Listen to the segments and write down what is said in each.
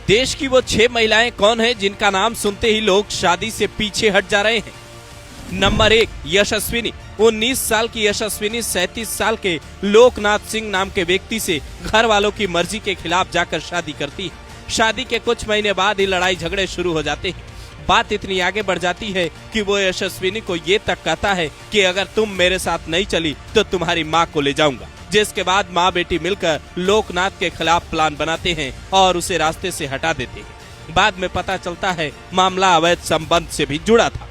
देश की वो 6 महिलाएं कौन है जिनका नाम सुनते ही लोग शादी से पीछे हट जा रहे हैं। नंबर 1, यशस्विनी। 19 साल की यशस्विनी 37 साल के लोकनाथ सिंह नाम के व्यक्ति से घर वालों की मर्जी के खिलाफ जाकर शादी करती है। शादी के कुछ महीने बाद ही लड़ाई झगड़े शुरू हो जाते हैं। बात इतनी आगे बढ़ जाती है कि वो यशस्विनी को ये तक कहता है कि अगर तुम मेरे साथ नहीं चली तो तुम्हारी माँ को ले जाऊंगा। जिसके बाद माँ बेटी मिलकर लोकनाथ के खिलाफ प्लान बनाते हैं और उसे रास्ते से हटा देते हैं। बाद में पता चलता है मामला अवैध संबंध से भी जुड़ा था।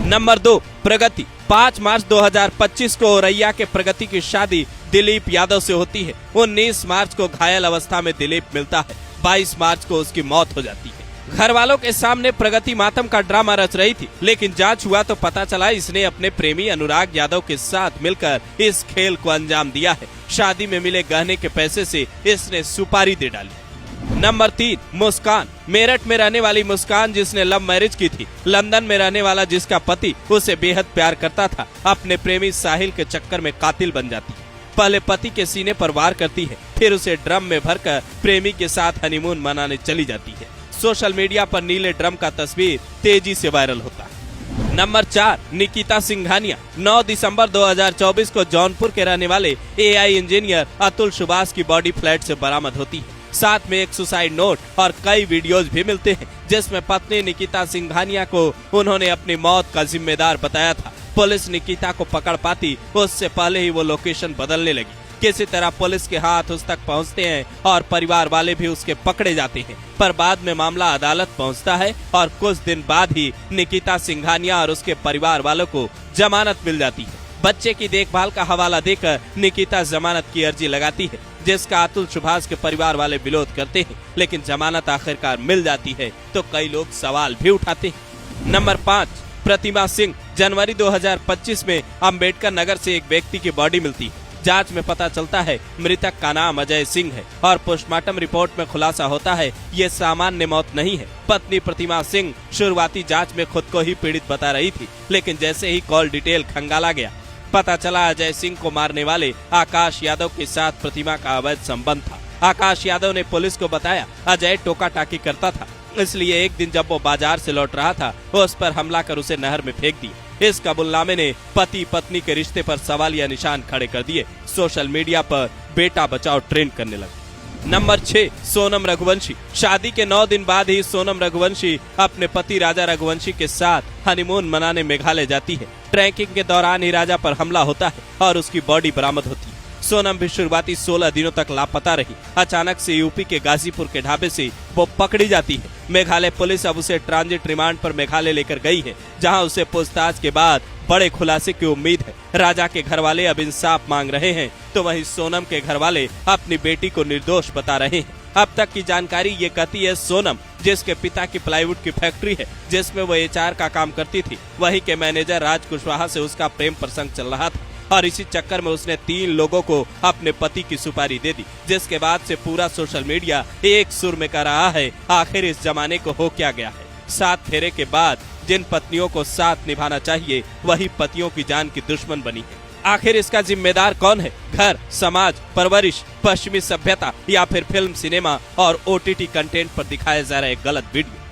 नंबर 2, प्रगति। 5 मार्च 2025 को औरैया के प्रगति की शादी दिलीप यादव से होती है। 19 मार्च को घायल अवस्था में दिलीप मिलता है। 22 मार्च को उसकी मौत हो जाती है। घर वालों के सामने प्रगति मातम का ड्रामा रच रही थी, लेकिन जांच हुआ तो पता चला इसने अपने प्रेमी अनुराग यादव के साथ मिलकर इस खेल को अंजाम दिया है। शादी में मिले गहने के पैसे से इसने सुपारी दे डाली। नंबर 3, मुस्कान। मेरठ में रहने वाली मुस्कान, जिसने लव मैरिज की थी, लंदन में रहने वाला जिसका पति उसे बेहद प्यार करता था, अपने प्रेमी साहिल के चक्कर में कातिल बन जाती है। पहले पति के सीने पर वार करती है, फिर उसे ड्रम में भरकर प्रेमी के साथ हनीमून मनाने चली जाती है। सोशल मीडिया पर नीले ड्रम का तस्वीर तेजी से वायरल होता है। नंबर 4, निकिता सिंघानिया। 9 दिसंबर 2024 को जौनपुर के रहने वाले AI इंजीनियर अतुल सुभाष की बॉडी फ्लैट से बरामद होती है। साथ में एक सुसाइड नोट और कई वीडियोज भी मिलते हैं, जिसमें पत्नी निकिता सिंघानिया को उन्होंने अपनी मौत का जिम्मेदार बताया था। पुलिस निकिता को पकड़ पाती उससे पहले ही वो लोकेशन बदलने लगी। किसी तरह पुलिस के हाथ उस तक पहुंचते हैं और परिवार वाले भी उसके पकड़े जाते हैं, पर बाद में मामला अदालत पहुंचता है और कुछ दिन बाद ही निकिता सिंघानिया और उसके परिवार वालों को जमानत मिल जाती है। बच्चे की देखभाल का हवाला देकर निकिता जमानत की अर्जी लगाती है, जिसका अतुल सुभाष के परिवार वाले विरोध करते हैं, लेकिन जमानत आखिरकार मिल जाती है तो कई लोग सवाल भी उठाते हैं। नंबर 5, प्रतिमा सिंह। जनवरी 2025 में अम्बेडकर नगर से एक व्यक्ति की बॉडी मिलती है। जांच में पता चलता है मृतक का नाम अजय सिंह है और पोस्टमार्टम रिपोर्ट में खुलासा होता है ये सामान्य मौत नहीं है। पत्नी प्रतिमा सिंह शुरुआती जांच में खुद को ही पीड़ित बता रही थी, लेकिन जैसे ही कॉल डिटेल खंगाला गया, पता चला अजय सिंह को मारने वाले आकाश यादव के साथ प्रतिमा का अवैध संबंध था। आकाश यादव ने पुलिस को बताया अजय टोका टाकी करता था, इसलिए एक दिन जब वो बाजार से लौट रहा था वो उस पर हमला कर उसे नहर में फेंक दिया। इस कबूलनामे ने पति पत्नी के रिश्ते पर सवालिया निशान खड़े कर दिए। सोशल मीडिया पर बेटा बचाओ ट्रेंड करने लगा। नंबर 6, सोनम रघुवंशी। शादी के 9 दिन बाद ही सोनम रघुवंशी अपने पति राजा रघुवंशी के साथ हनीमून मनाने मेघालय जाती है। ट्रैकिंग के दौरान ही राजा पर हमला होता है और उसकी बॉडी बरामद होती है। सोनम भी शुरुआती 16 दिनों तक लापता रही। अचानक से यूपी के गाजीपुर के ढाबे से वो पकड़ी जाती है। मेघालय पुलिस अब उसे ट्रांजिट रिमांड पर मेघालय लेकर गई है, जहां उसे पूछताछ के बाद बड़े खुलासे की उम्मीद है। राजा के घर वाले अब इंसाफ मांग रहे हैं, तो वहीं सोनम के घर वाले अपनी बेटी को निर्दोष बता रहे हैं। अब तक की जानकारी ये कहती है सोनम, जिसके पिता की प्लाईवुड की फैक्ट्री है जिसमें वो HR का काम करती थी, वहीं के मैनेजर राज कुशवाहा से उसका प्रेम प्रसंग चल रहा था और इसी चक्कर में उसने 3 लोगों को अपने पति की सुपारी दे दी, जिसके बाद से पूरा सोशल मीडिया एक सुर में कह रहा है आखिर इस जमाने को हो क्या गया है। 7 फेरे के बाद जिन पत्नियों को साथ निभाना चाहिए वही पतियों की जान की दुश्मन बनी है। आखिर इसका जिम्मेदार कौन है? घर, समाज, परवरिश, पश्चिमी सभ्यता या फिर फिल्म, सिनेमा और OTT कंटेंट पर दिखाया जा रहा है गलत वीडियो?